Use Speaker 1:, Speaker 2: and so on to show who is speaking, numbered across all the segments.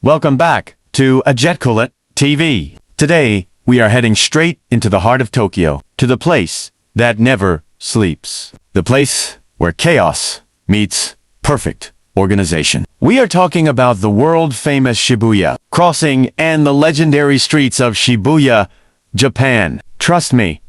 Speaker 1: Welcome back to Ajetkulet TV. Today, we are heading straight into the heart of Tokyo, to the place that never sleeps. The place where chaos meets perfect organization. We are talking about the world-famous Shibuya crossing and the legendary streets of Shibuya, Japan. Trust me,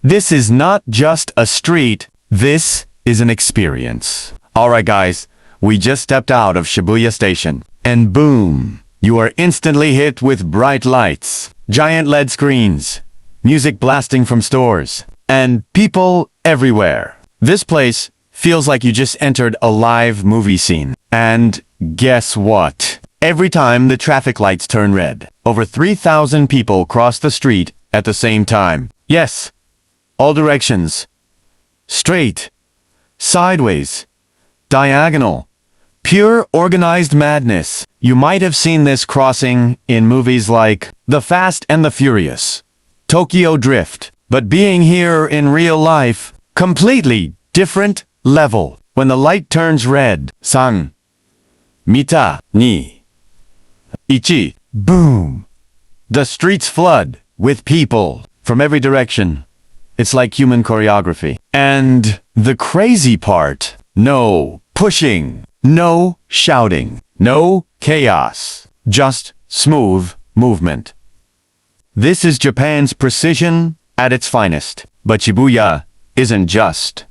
Speaker 1: this is not just a street, this is an experience. Alright guys, we just stepped out of Shibuya Station, and boom, you are instantly hit with bright lights, giant LED screens, music blasting from stores, and people everywhere. This place feels like you just entered a live movie scene. And guess what? Every time the traffic lights turn red, over 3,000 people cross the street at the same time. Yes, all directions. Straight, sideways, diagonal. Pure organized madness. You might have seen this crossing in movies like The Fast and the Furious, Tokyo Drift. But being here in real life, completely different level. When the light turns red, san, mita, ni, ichi, boom. The streets flood with people from every direction. It's like human choreography. And the crazy part, no pushing, no shouting, no chaos, just smooth movement. This is Japan's precision at its finest. But Shibuya isn't just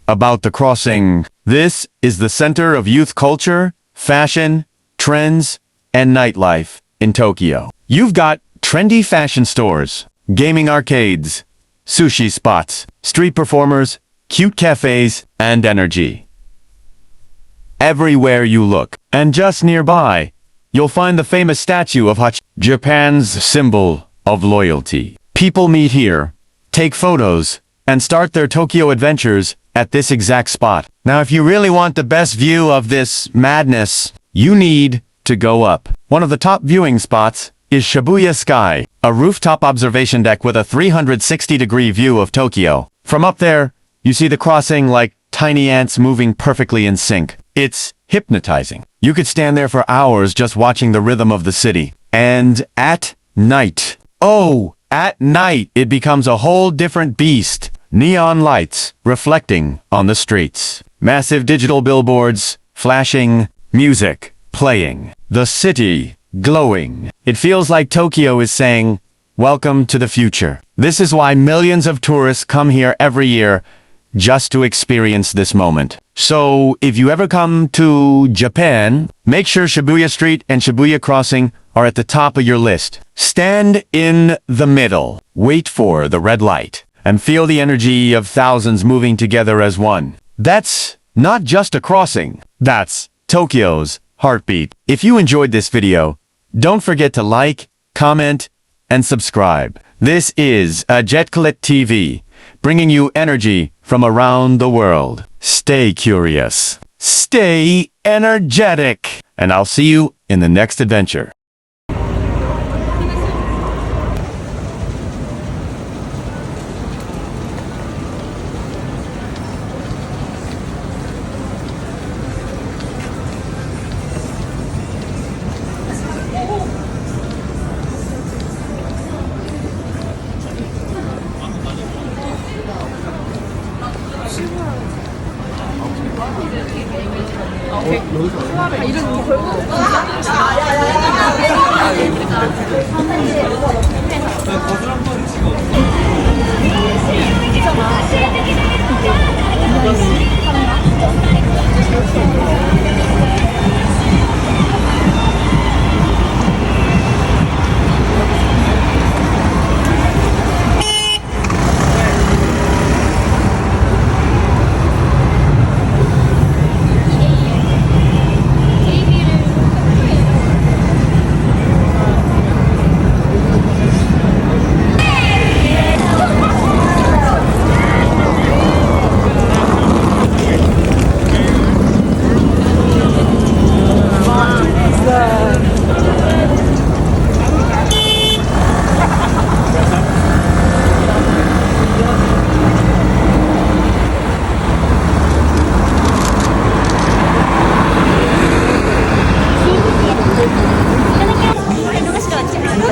Speaker 1: about the crossing. This is the center of youth culture, fashion, trends, and nightlife in Tokyo. You've got trendy fashion stores, gaming arcades, sushi spots, street performers, cute cafes, and energy everywhere you look. And just nearby, you'll find the famous statue of Hachi, Japan's symbol of loyalty. People meet here, take photos, and start their Tokyo adventures at this exact spot. Now, if you really want the best view of this madness, you need to go up. One of the top viewing spots is Shibuya Sky, a rooftop observation deck with a 360-degree view of Tokyo. From up there, you see the crossing like tiny ants moving perfectly in sync. It's hypnotizing. You could stand there for hours just watching the rhythm of the city. And at night, at night, it becomes a whole different beast. Neon lights reflecting on the streets. Massive digital billboards flashing, music playing. The city glowing. It feels like Tokyo is saying, "Welcome to the future." This is why millions of tourists come here every year just to experience this moment. So, if you ever come to Japan, make sure Shibuya Street and Shibuya Crossing are at the top of your list. Stand in the middle, wait for the red light, and feel the energy of thousands moving together as one. That's not just a crossing, that's Tokyo's heartbeat. If you enjoyed this video, don't forget to like, comment, and subscribe. This is Ajetkulet TV, bringing you energy from around the world. Stay curious, stay energetic, and I'll see you in the next adventure.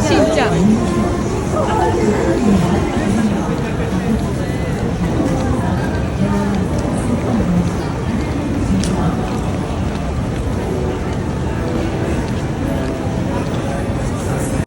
Speaker 2: 진짜.